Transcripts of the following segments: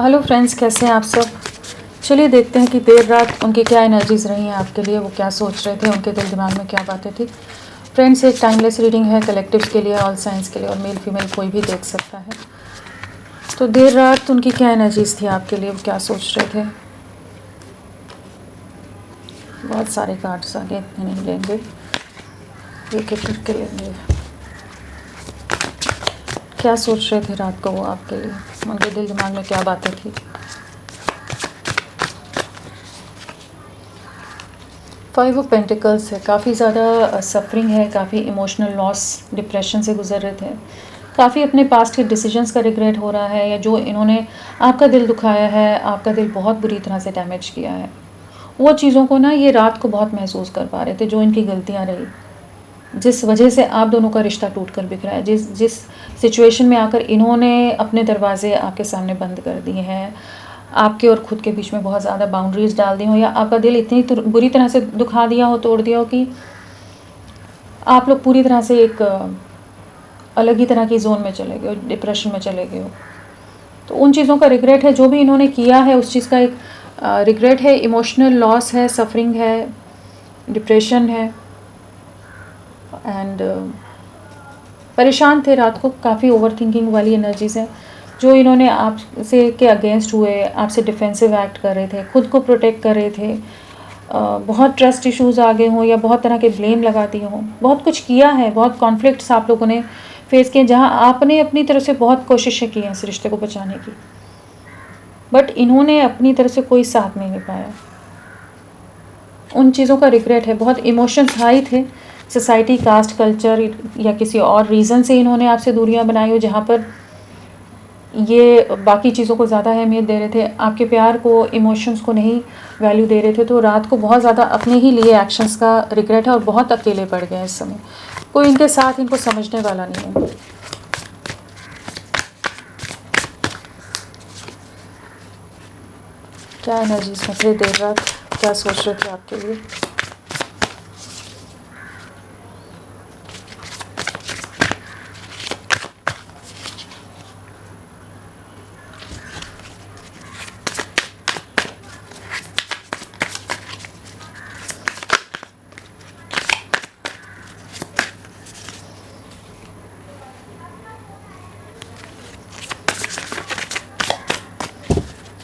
Hello friends, कैसे हैं आप सब। चलिए देखते हैं कि देर रात उनकी क्या एनर्जीज़ रही हैं आपके लिए, वो क्या सोच रहे थे, उनके दिल दिमाग में क्या बातें थी। फ्रेंड्स, एक टाइमलेस रीडिंग है, कलेक्टिव्स के लिए, ऑल साइंस के लिए, और मेल फीमेल कोई भी देख सकता है। तो देर रात उनकी क्या एनर्जीज़ थी आपके लिए, वो क्या सोच रहे थे। बहुत सारे कार्ड्स आगे नहीं लेंगे, एक एक करके लेंगे। क्या सोच रहे थे रात को वो आपके लिए, उनके दिल दिमाग में क्या बातें थी। फाइव ऑफ पेंटिकल्स है, काफ़ी ज़्यादा सफरिंग है, काफ़ी इमोशनल लॉस, डिप्रेशन से गुजर रहे थे, काफ़ी अपने पास्ट के डिसीजंस का रिग्रेट हो रहा है, या जो इन्होंने आपका दिल दुखाया है, आपका दिल बहुत बुरी तरह से डैमेज किया है, वो चीज़ों को ना ये रात को बहुत महसूस कर पा रहे थे, जो इनकी गलतियाँ रही, जिस वजह से आप दोनों का रिश्ता टूट कर बिखरा है, जिस सिचुएशन में आकर इन्होंने अपने दरवाजे आपके सामने बंद कर दिए हैं, आपके और ख़ुद के बीच में बहुत ज़्यादा बाउंड्रीज़ डाल दी हो, या आपका दिल इतनी बुरी तरह से दुखा दिया हो, तोड़ दिया हो कि आप लोग पूरी तरह से एक अलग ही तरह की जोन में चले गए हो, डिप्रेशन में चले गए हो। तो उन चीज़ों का रिग्रेट है, जो भी इन्होंने किया है उस चीज़ का एक रिग्रेट है, इमोशनल लॉस है, सफरिंग है, डिप्रेशन है, एंड परेशान थे रात को, काफ़ी ओवर थिंकिंग वाली एनर्जीज़ हैं, जो इन्होंने आपसे के अगेंस्ट हुए, आपसे डिफेंसिव एक्ट कर रहे थे, खुद को प्रोटेक्ट कर रहे थे, बहुत ट्रस्ट इश्यूज़ आ गए हों, या बहुत तरह के ब्लेम लगा दिए हों, बहुत कुछ किया है, बहुत कॉन्फ्लिक्ट्स आप लोगों ने फेस किए, जहां आपने अपनी तरफ से बहुत कोशिशें की हैं इस रिश्ते को बचाने की, बट इन्होंने अपनी तरफ से कोई साथ नहीं दे पाया। उन चीज़ों का रिग्रेट है, बहुत इमोशंस हाई थे, सोसाइटी, कास्ट, कल्चर या किसी और रीज़न से इन्होंने आपसे दूरियां बनाई हो, जहाँ पर ये बाकी चीज़ों को ज़्यादा अहमियत दे रहे थे, आपके प्यार को, इमोशंस को नहीं वैल्यू दे रहे थे। तो रात को बहुत ज़्यादा अपने ही लिए एक्शंस का रिग्रेट है, और बहुत अकेले पड़ गए इस समय, कोई इनके साथ इनको समझने वाला नहीं है। क्या एनर्जीज में थे देर रात, क्या सोच रहे थे आपके लिए।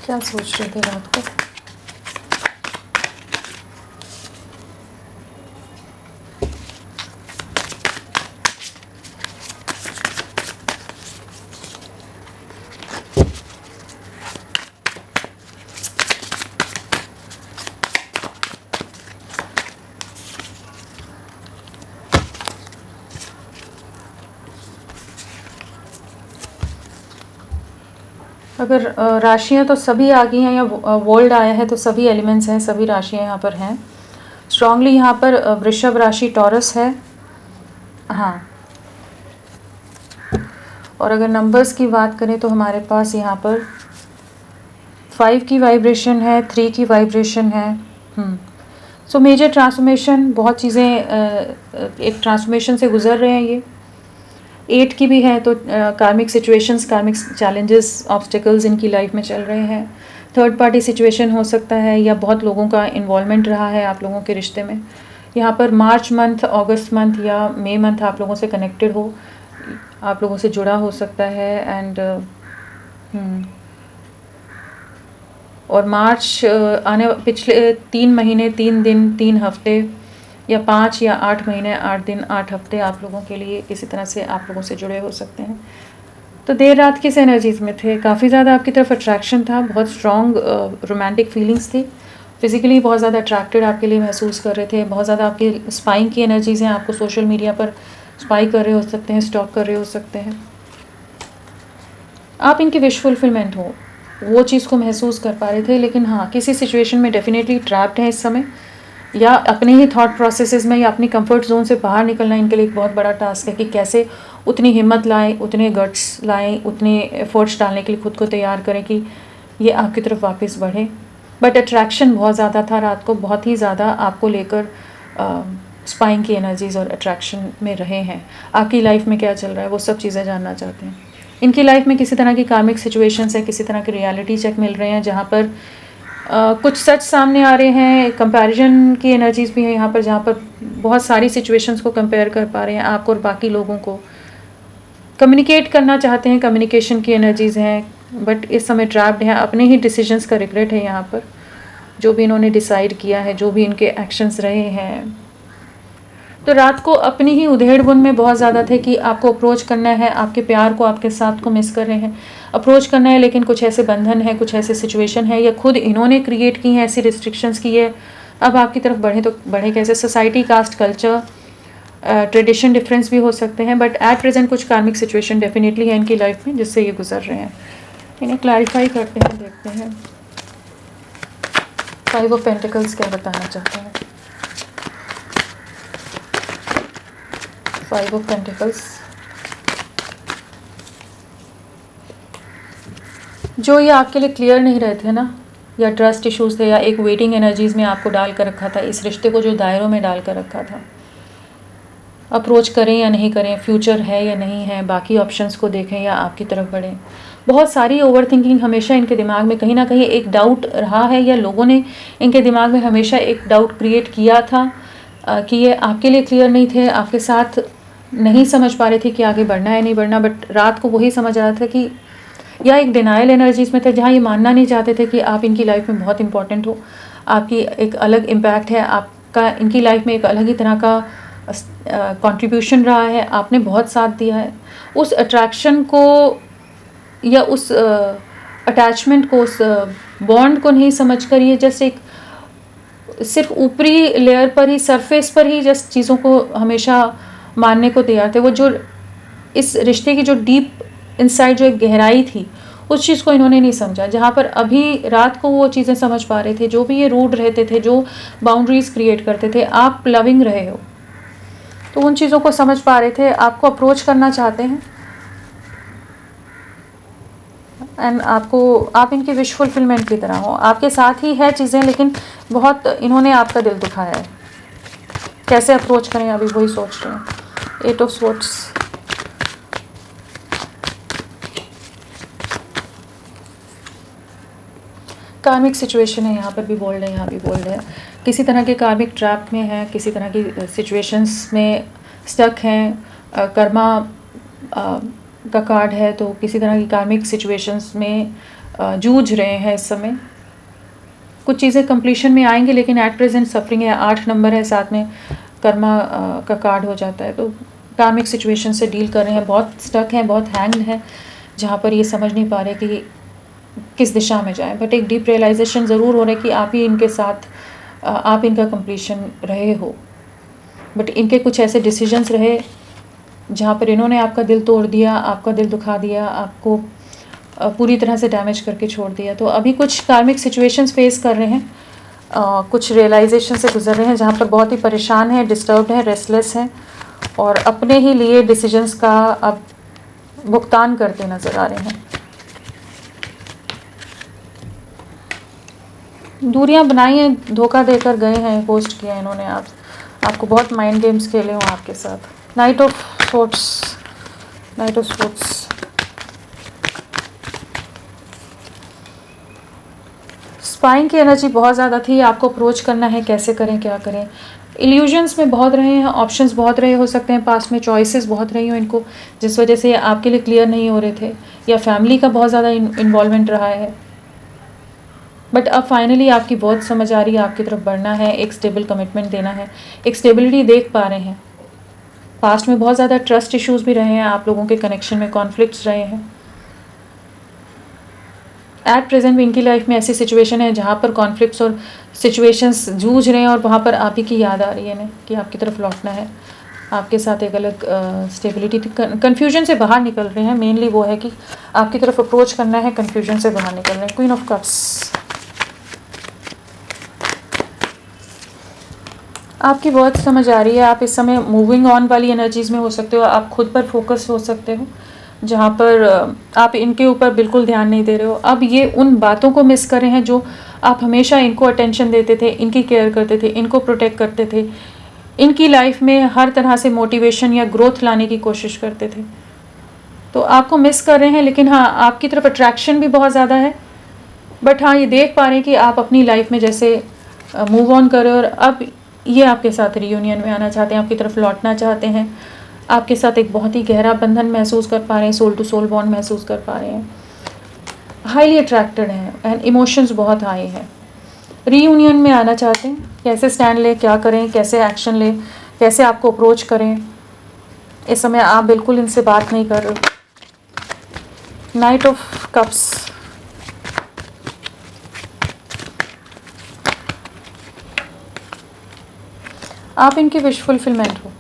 क्या सोच रहे थे रात को। अगर राशियाँ तो सभी आ गई हैं, या वर्ल्ड आया है तो सभी एलिमेंट्स हैं, सभी राशियाँ यहाँ पर हैं स्ट्रांगली। यहाँ पर वृषभ राशि, टॉरस है, हाँ। और अगर नंबर्स की बात करें तो हमारे पास यहाँ पर 5 की वाइब्रेशन है, 3 की वाइब्रेशन है। सो मेजर ट्रांसफॉर्मेशन, बहुत चीज़ें एक ट्रांसफॉर्मेशन से गुजर रहे हैं ये। 8 की भी है, तो कार्मिक सिचुएशंस, कार्मिक चैलेंजेस, ऑब्स्टिकल्स इनकी लाइफ में चल रहे हैं। थर्ड पार्टी सिचुएशन हो सकता है, या बहुत लोगों का इन्वॉल्वमेंट रहा है आप लोगों के रिश्ते में। यहाँ पर मार्च मंथ, अगस्त मंथ या मई मंथ आप लोगों से कनेक्टेड हो, आप लोगों से जुड़ा हो सकता है। एंड और मार्च आने पिछले 3 महीने, 3 दिन, 3 हफ्ते, या 5 या 8 महीने, 8 दिन, 8 हफ्ते आप लोगों के लिए किसी तरह से आप लोगों से जुड़े हो सकते हैं। तो देर रात किस एनर्जीज़ में थे, काफ़ी ज़्यादा आपकी तरफ अट्रैक्शन था, बहुत स्ट्रॉन्ग रोमांटिक फीलिंग्स थी, फिज़िकली बहुत ज़्यादा अट्रैक्टेड आपके लिए महसूस कर रहे थे, बहुत ज़्यादा आपकी स्पाइंग की एनर्जीज़ हैं, आपको सोशल मीडिया पर स्पाई कर रहे हो सकते हैं, स्टॉक कर रहे हो सकते हैं, आप इनकी विश फुलफिलमेंट हो, वो चीज़ को महसूस कर पा रहे थे। लेकिन हाँ, किसी सिचुएशन में डेफिनेटली ट्रैप्ड हैं इस समय, या अपने ही थॉट प्रोसेसेस में, या अपनी कंफर्ट जोन से बाहर निकलना इनके लिए एक बहुत बड़ा टास्क है, कि कैसे उतनी हिम्मत लाएं, उतने गट्स लाएं, उतने एफर्ट्स डालने के लिए खुद को तैयार करें कि ये आपकी तरफ वापस बढ़े। बट अट्रैक्शन बहुत ज़्यादा था रात को, बहुत ही ज़्यादा आपको लेकर स्पाइंग की एनर्जीज़ और अट्रैक्शन में रहे हैं। आपकी लाइफ में क्या चल रहा है, वो सब चीज़ें जानना चाहते हैं। इनकी लाइफ में किसी तरह की कार्मिक सिचुएशंस है, किसी तरह के रियलिटी चेक मिल रहे हैं जहाँ पर कुछ सच सामने आ रहे हैं। कंपैरिजन की एनर्जीज भी हैं यहाँ पर, जहाँ पर बहुत सारी सिचुएशंस को कंपेयर कर पा रहे हैं आपको और बाकी लोगों को। कम्युनिकेट करना चाहते हैं, कम्युनिकेशन की एनर्जीज हैं, बट इस समय ट्रैप्ड हैं। अपने ही डिसीजंस का रिग्रेट है यहाँ पर, जो भी इन्होंने डिसाइड किया है, जो भी इनके एक्शंस रहे हैं। तो रात को अपनी ही उधेड़ बुन में बहुत ज़्यादा थे कि आपको अप्रोच करना है, आपके प्यार को, आपके साथ को मिस कर रहे हैं, अप्रोच करना है, लेकिन कुछ ऐसे बंधन है, कुछ ऐसे सिचुएशन है, या खुद इन्होंने क्रिएट की हैं ऐसी रिस्ट्रिक्शंस की है। अब आपकी तरफ बढ़े तो बढ़े कैसे? Society, caste, culture, tradition difference भी हो सकते हैं, बट एट प्रेजेंट कुछ कार्मिक सिचुएशन डेफिनेटली है इनकी लाइफ में जिससे ये गुजर रहे हैं। इन्हें क्लैरिफाई करते हैं, देखते हैं 5 ऑफ पेंटिकल्स क्या बताना चाहते हैं। 5 ऑफ पेंटिकल्स, जो ये आपके लिए क्लियर नहीं रहे थे ना, या ट्रस्ट इश्यूज थे, या एक वेटिंग एनर्जीज में आपको डाल कर रखा था, इस रिश्ते को जो दायरों में डाल कर रखा था, अप्रोच करें या नहीं करें, फ्यूचर है या नहीं है, बाकी ऑप्शंस को देखें या आपकी तरफ बढ़ें। बहुत सारी ओवर थिंकिंग हमेशा इनके दिमाग में कहीं ना कहीं एक डाउट रहा है, या लोगों ने इनके दिमाग में हमेशा एक डाउट क्रिएट किया था कि ये आपके लिए क्लियर नहीं थे, आपके साथ नहीं समझ पा रहे थे कि आगे बढ़ना है नहीं बढ़ना। बट रात को वही समझ आ रहा था कि, या एक डिनाइल एनर्जीज में थे जहाँ ये मानना नहीं चाहते थे कि आप इनकी लाइफ में बहुत इंपॉर्टेंट हो, आपकी एक अलग इम्पैक्ट है, आपका इनकी लाइफ में एक अलग ही तरह का कंट्रीब्यूशन रहा है, आपने बहुत साथ दिया है। उस अट्रैक्शन को या उस अटैचमेंट को, उस बॉन्ड को नहीं समझकर ये जस्ट एक सिर्फ ऊपरी लेयर पर ही, सरफेस पर ही जस्ट चीज़ों को हमेशा मानने को तैयार थे। वो जो इस रिश्ते की जो डीप इनसाइड जो एक गहराई थी, उस चीज़ को इन्होंने नहीं समझा। जहाँ पर अभी रात को वो चीज़ें समझ पा रहे थे, जो भी ये रूड रहते थे, जो बाउंड्रीज क्रिएट करते थे, आप लविंग रहे हो तो उन चीज़ों को समझ पा रहे थे, आपको अप्रोच करना चाहते हैं, एंड आप इनकी विश फुलफिलमेंट की तरह हो, आपके साथ ही है चीज़ें, लेकिन बहुत इन्होंने आपका दिल दुखाया है। कैसे अप्रोच करें अभी वही सोच रहे हैं। 8 ऑफ स्वॉर्ड्स, कार्मिक सिचुएशन है, यहाँ पर भी बोल रहे हैं, यहाँ भी बोल रहे हैं, किसी तरह के कार्मिक ट्रैप में है, किसी तरह की सिचुएशंस में स्टक हैं। कर्मा का कार्ड है, तो किसी तरह की कार्मिक सिचुएशंस में जूझ रहे हैं इस समय। कुछ चीज़ें कंप्लीशन में आएंगी, लेकिन एट प्रेजेंट सफरिंग है। 8 नंबर है, साथ में कर्मा का कार्ड हो जाता है, तो कार्मिक सिचुएशन से डील कर रहे हैं, बहुत स्टक हैं, बहुत हैंग्ड हैं, जहाँ पर ये समझ नहीं पा रहे कि किस दिशा में जाएं। बट एक डीप रियलाइजेशन ज़रूर हो रहा है कि आप ही इनके साथ, आप इनका कंप्लीशन रहे हो। बट इनके कुछ ऐसे डिसीजंस रहे जहाँ पर इन्होंने आपका दिल तोड़ दिया, आपका दिल दुखा दिया, आपको पूरी तरह से डैमेज करके छोड़ दिया। तो अभी कुछ कार्मिक सिचुएशंस फेस कर रहे हैं, कुछ रियलाइजेशन से गुजर रहे हैं, जहाँ पर बहुत ही परेशान है, डिस्टर्ब्ड है, रेस्टलेस है, और अपने ही लिए डिसीजंस का अब भुगतान करते नज़र आ रहे हैं। दूरियां बनाई हैं, धोखा देकर गए हैं, पोस्ट किया इन्होंने आपको बहुत माइंड गेम्स खेले हों आपके साथ। Night of swords, night of swords, spying की एनर्जी बहुत ज़्यादा थी। आपको अप्रोच करना है, कैसे करें, क्या करें। इल्यूजन्स में बहुत रहे हैं, ऑप्शंस बहुत रहे हो सकते हैं, पास में चॉइसेस बहुत रही हो इनको, जिस वजह से आपके लिए क्लियर नहीं हो रहे थे, या फैमिली का बहुत ज़्यादा इन्वॉल्वमेंट रहा है। बट अब फाइनली आपकी बहुत समझ आ रही है, आपकी तरफ बढ़ना है, एक स्टेबल कमिटमेंट देना है, एक स्टेबिलिटी देख पा रहे हैं। पास्ट में बहुत ज़्यादा ट्रस्ट इश्यूज भी रहे हैं, आप लोगों के कनेक्शन में कॉन्फ्लिक्ट्स रहे हैं। एट प्रेजेंट भी इनकी लाइफ में ऐसी सिचुएशन है जहाँ पर कॉन्फ्लिक्ट्स और सिचुएशंस जूझ रहे हैं, और वहाँ पर आप ही की याद आ रही है इन्हें कि आपकी तरफ लौटना है, आपके साथ एक अलग स्टेबिलिटी। कन्फ्यूजन से बाहर निकल रहे हैं, मेनली वो है कि आपकी तरफ अप्रोच करना है, कन्फ्यूजन से बाहर निकल रहे हैं। क्वीन ऑफ कप्स, आपकी बहुत समझ आ रही है, आप इस समय मूविंग ऑन वाली एनर्जीज़ में हो सकते हो, आप खुद पर फोकस हो सकते हो, जहाँ पर आप इनके ऊपर बिल्कुल ध्यान नहीं दे रहे हो। अब ये उन बातों को मिस कर रहे हैं जो आप हमेशा इनको अटेंशन देते थे, इनकी केयर करते थे, इनको प्रोटेक्ट करते थे, इनकी लाइफ में हर तरह से मोटिवेशन या ग्रोथ लाने की कोशिश करते थे। तो आपको मिस कर रहे हैं, लेकिन हाँ आपकी तरफ अट्रैक्शन भी बहुत ज़्यादा है। बट हाँ ये देख पा रहे हैं कि आप अपनी लाइफ में जैसे मूव ऑन करें और अब ये आपके साथ रियूनियन में आना चाहते हैं, आपकी तरफ लौटना चाहते हैं, आपके साथ एक बहुत ही गहरा बंधन महसूस कर पा रहे हैं, सोल टू सोल बॉन्ड महसूस कर पा रहे हैं, हाईली अट्रैक्टेड हैं एंड इमोशंस बहुत हाई हैं। रीयूनियन में आना चाहते हैं, कैसे स्टैंड लें, क्या करें, कैसे एक्शन लें, कैसे आपको अप्रोच करें। इस समय आप बिल्कुल इनसे बात नहीं कर रहे। नाइट ऑफ कप्स, आप इनकी विश फुलफिलमेंट हो।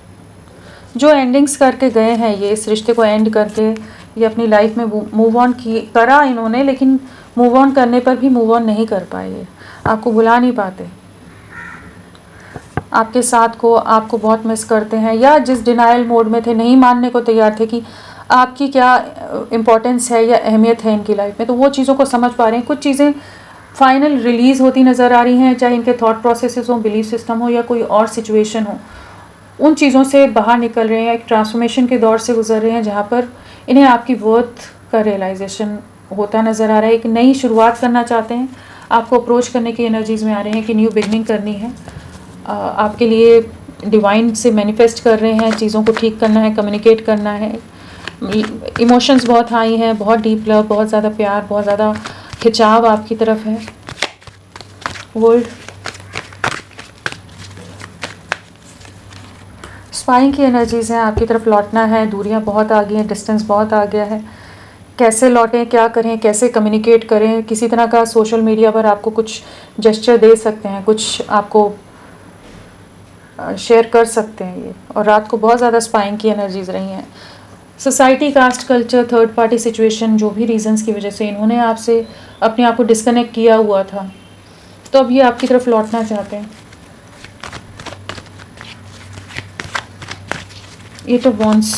जो एंडिंग्स करके गए हैं ये, इस रिश्ते को एंड करके ये अपनी लाइफ में मूव ऑन करा इन्होंने, लेकिन मूव ऑन करने पर भी मूव ऑन नहीं कर पाए। ये आपको भुला नहीं पाते, आपके साथ को आपको बहुत मिस करते हैं, या जिस डिनायल मोड में थे, नहीं मानने को तैयार थे कि आपकी क्या इम्पोर्टेंस है या अहमियत है इनकी लाइफ में, तो वो चीज़ों को समझ पा रहे हैं। कुछ चीज़ें फाइनल रिलीज़ होती नज़र आ रही हैं, चाहे इनके थॉट प्रोसेसेस हो, बिलीफ सिस्टम हो, या कोई और सिचुएशन हो, उन चीज़ों से बाहर निकल रहे हैं, एक ट्रांसफॉर्मेशन के दौर से गुजर रहे हैं जहाँ पर इन्हें आपकी वर्थ का रियलाइजेशन होता नज़र आ रहा है। एक नई शुरुआत करना चाहते हैं, आपको अप्रोच करने की एनर्जीज़ में आ रहे हैं कि न्यू बिगनिंग करनी है, आपके लिए डिवाइन से मैनिफेस्ट कर रहे हैं, चीज़ों को ठीक करना है, कम्युनिकेट करना है। इमोशंस बहुत हाई हैं, बहुत डीप लव, बहुत ज़्यादा प्यार, बहुत ज़्यादा खिंचाव आपकी तरफ है। वर्ल्ड स्पाइंग की एनर्जीज़ हैं, आपकी तरफ लौटना है, दूरियां बहुत आ गई हैं, डिस्टेंस बहुत आ गया है। कैसे लौटें, क्या करें, कैसे कम्युनिकेट करें। किसी तरह का सोशल मीडिया पर आपको कुछ जेस्चर दे सकते हैं, कुछ आपको शेयर कर सकते हैं ये। और रात को बहुत ज़्यादा स्पाइंग की एनर्जीज़ रही हैं। Society, caste, culture, third party situation, जो भी रीजंस की वजह से इन्होंने आपसे अपने आप को डिस्कनेक्ट किया हुआ था, तो अब ये आपकी तरफ लौटना चाहते हैं। ये तो वॉन्स,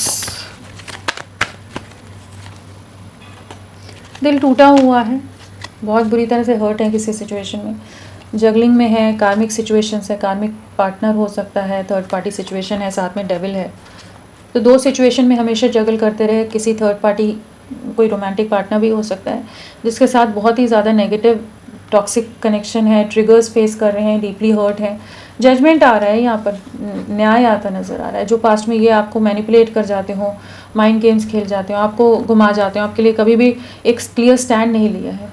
दिल टूटा हुआ है, बहुत बुरी तरह से हर्ट है किसी सिचुएशन में, जगलिंग में है, कार्मिक सिचुएशंस है, कार्मिक पार्टनर हो सकता है, थर्ड पार्टी सिचुएशन है, साथ में डेविल है। तो दो सिचुएशन में हमेशा जगल करते रहे। किसी थर्ड पार्टी, कोई रोमांटिक पार्टनर भी हो सकता है जिसके साथ बहुत ही ज़्यादा नेगेटिव टॉक्सिक कनेक्शन है, ट्रिगर्स फेस कर रहे हैं, डीपली हर्ट हैं। जजमेंट आ रहा है यहाँ पर, न्याय आता नज़र आ रहा है। जो पास्ट में ये आपको मैनिपुलेट कर जाते हो, माइंड गेम्स खेल जाते हो, आपको घुमा जाते हो, आपके लिए कभी भी एक क्लियर स्टैंड नहीं लिया है,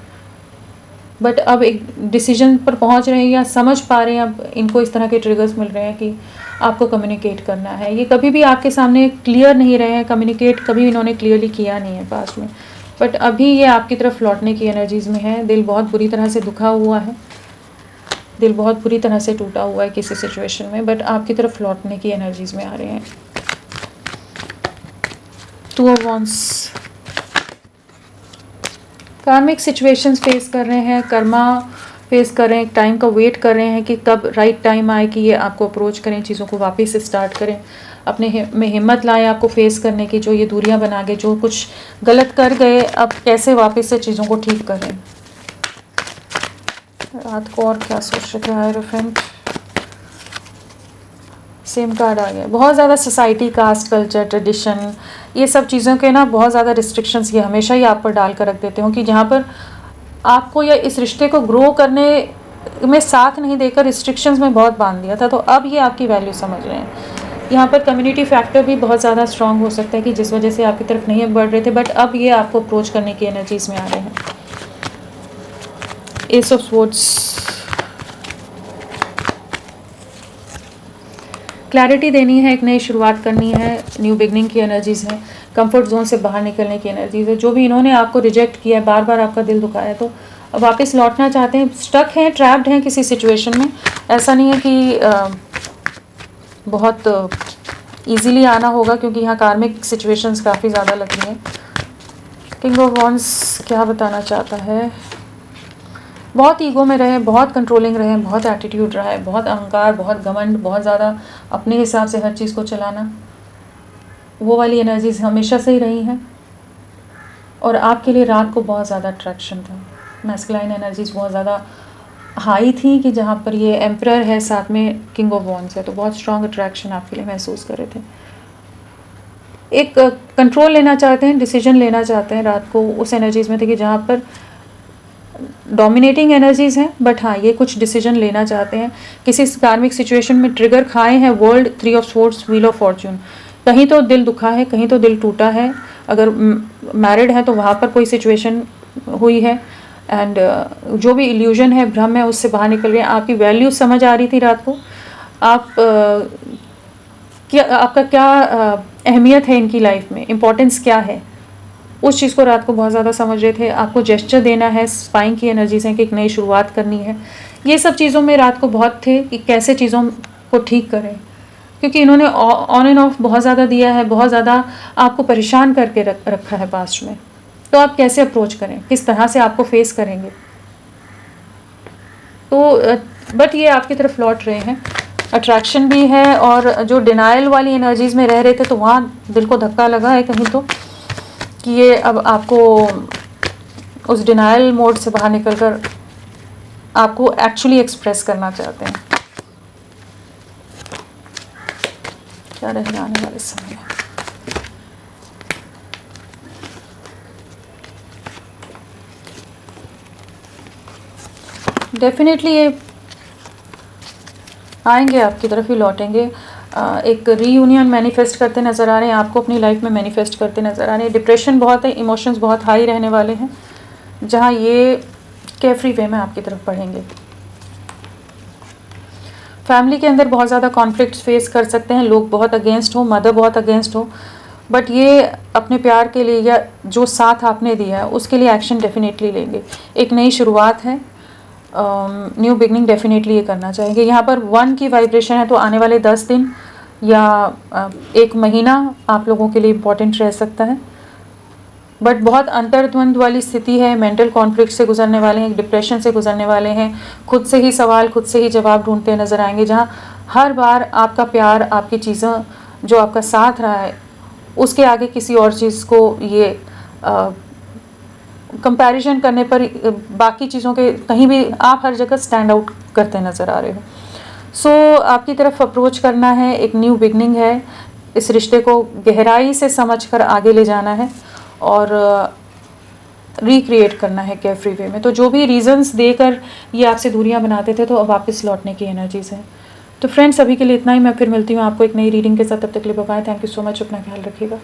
बट अब एक डिसीजन पर पहुँच रहे हैं या समझ पा रहे हैं, अब इनको इस तरह के ट्रिगर्स मिल रहे हैं कि आपको कम्युनिकेट करना है। ये कभी भी आपके सामने क्लियर नहीं रहे हैं, कम्युनिकेट कभी इन्होंने क्लियरली किया नहीं है पास्ट में, बट अभी ये आपकी तरफ लौटने की एनर्जीज़ में है। दिल बहुत बुरी तरह से दुखा हुआ है, दिल बहुत बुरी तरह से टूटा हुआ है किसी सिचुएशन में, बट आपकी तरफ लौटने की एनर्जीज़ में आ रहे हैं। टू ऑफ वॉन्ड्स, कार्मिक सिचुएशंस फेस कर रहे हैं, कर्मा फेस कर रहे हैं, एक टाइम का वेट कर रहे हैं कि कब राइट टाइम आए कि ये आपको अप्रोच करें, चीज़ों को वापस से स्टार्ट करें, अपने में हिम्मत लाएं आपको फेस करने की। जो ये दूरियां बना गए, जो कुछ गलत कर गए, अब कैसे वापस से चीज़ों को ठीक करें। रात को और क्या सोच रहे थे हायरोफेंट, सेम कार्ड आ गया। बहुत ज़्यादा सोसाइटी, कास्ट, कल्चर, ट्रेडिशन, ये सब चीज़ों के ना बहुत ज़्यादा रिस्ट्रिक्शंस ये हमेशा ही आप पर डाल कर रख देते हो कि जहाँ पर आपको या इस रिश्ते को ग्रो करने में साथ नहीं देकर रिस्ट्रिक्शंस में बहुत बांध दिया था, तो अब ये आपकी वैल्यू समझ रहे हैं। यहाँ पर कम्युनिटी फैक्टर भी बहुत ज़्यादा स्ट्रांग हो सकता है कि जिस वजह से आपकी तरफ नहीं बढ़ रहे थे, बट अब ये आपको अप्रोच करने की एनर्जीज़ में आ रहे हैं। एस ऑफ स्वॉर्ड्स, क्लैरिटी देनी है, एक नई शुरुआत करनी है, न्यू बिगनिंग की एनर्जीज़ है, कंफर्ट जोन से बाहर निकलने की एनर्जीज़ है। जो भी इन्होंने आपको रिजेक्ट किया है, बार बार आपका दिल दुखाया है, तो अब वापस लौटना चाहते हैं। स्टक हैं, ट्रैप्ड हैं किसी सिचुएशन में। ऐसा नहीं है कि बहुत इजीली आना होगा, क्योंकि यहाँ कार्मिक सिचुएशंस काफ़ी ज़्यादा लग रही हैं। किंग ऑफ वॉन्ड्स क्या बताना चाहता है, बहुत ईगो में रहे, बहुत कंट्रोलिंग रहे, बहुत एटीट्यूड रहा है, बहुत अहंकार, बहुत घमंड, बहुत ज़्यादा अपने हिसाब से हर चीज़ को चलाना, वो वाली एनर्जीज हमेशा से ही रही हैं। और आपके लिए रात को बहुत ज़्यादा अट्रैक्शन था, मैस्कुलाइन एनर्जीज बहुत ज़्यादा हाई थी कि जहाँ पर ये एम्परर है, साथ में किंग ऑफ वॉन्ड्स है, तो बहुत स्ट्रॉन्ग अट्रैक्शन आपके लिए महसूस कर रहे थे। एक कंट्रोल लेना चाहते हैं, डिसीजन लेना चाहते हैं रात को उस एनर्जीज़ में थे कि जहाँ पर डोमिनेटिंग एनर्जीज़ हैं, बट हाँ ये कुछ डिसीजन लेना चाहते हैं। किसी कार्मिक सिचुएशन में ट्रिगर खाए हैं, world, 3 of swords, wheel of Fortune. कहीं तो दिल दुखा है, कहीं तो दिल टूटा है। अगर मैरिड है तो वहाँ पर कोई सिचुएशन हुई है, एंड जो भी इल्यूजन है, भ्रम है, उससे बाहर निकल गए। आपकी वैल्यू समझ आ रही थी रात को, आप क्या, आपका क्या अहमियत है इनकी लाइफ में, इम्पोर्टेंस क्या है, उस चीज़ को रात को बहुत ज़्यादा समझ रहे थे। आपको जेस्चर देना है, स्पाइंग की एनर्जीज हैं कि एक नई शुरुआत करनी है। ये सब चीज़ों में रात को बहुत थे कि कैसे चीज़ों को ठीक करें, क्योंकि इन्होंने ऑन एंड ऑफ बहुत ज़्यादा दिया है, बहुत ज़्यादा आपको परेशान करके रखा है पास्ट में। तो आप कैसे अप्रोच करें, किस तरह से आपको फेस करेंगे। तो बट ये आपकी तरफ लौट रहे हैं, अट्रैक्शन भी है। और जो डिनाइल वाली एनर्जीज़ में रह रहे थे तो वहाँ दिल को धक्का लगा है कहीं तो, कि ये अब आपको उस डिनाइल मोड से बाहर निकलकर आपको एक्चुअली एक्सप्रेस करना चाहते हैं। क्या रहने आने वाले समय में। डेफिनेटली ये आएंगे, आपकी तरफ ही लौटेंगे। एक रीयूनियन मैनिफेस्ट करते नज़र आ रहे हैं, आपको अपनी लाइफ में मैनिफेस्ट करते नज़र आ रहे हैं। डिप्रेशन बहुत है, इमोशंस बहुत हाई रहने वाले हैं, जहाँ ये केयरफ्री वे में आपकी तरफ बढ़ेंगे। फैमिली के अंदर बहुत ज़्यादा कॉन्फ्लिक्ट्स फेस कर सकते हैं, लोग बहुत अगेंस्ट हो, मदर बहुत अगेंस्ट हो, बट ये अपने प्यार के लिए या जो साथ आपने दिया है उसके लिए एक्शन डेफिनेटली लेंगे। एक नई शुरुआत है, न्यू बिगनिंग डेफिनेटली ये करना चाहेंगे। यहाँ पर 1 की वाइब्रेशन है, तो आने वाले 10 दिन या 1 महीना आप लोगों के लिए इम्पोर्टेंट रह सकता है। बट बहुत अंतर्द्वंद वाली स्थिति है, मेंटल कॉन्फ्लिक्ट से गुजरने वाले हैं, डिप्रेशन से गुजरने वाले हैं, खुद से ही सवाल, खुद से ही जवाब ढूंढते नज़र आएंगे, जहाँ हर बार आपका प्यार, आपकी चीज़ें, जो आपका साथ रहा है, उसके आगे किसी और चीज़ को ये कंपैरिजन करने पर बाकी चीज़ों के कहीं भी आप हर जगह स्टैंड आउट करते नज़र आ रहे हो। सो आपकी तरफ अप्रोच करना है, एक न्यू बिगनिंग है, इस रिश्ते को गहराई से समझकर आगे ले जाना है और रिक्रिएट करना है केयरफ्री वे में। तो जो भी रीजंस देकर ये आपसे दूरियां बनाते थे, तो अब वापस लौटने की एनर्जीज है। तो फ्रेंड्स, अभी के लिए इतना ही। मैं फिर मिलती हूँ आपको एक नई रीडिंग के साथ, तब तक के लिए bye. Thank you so much, अपना ख्याल रखिएगा।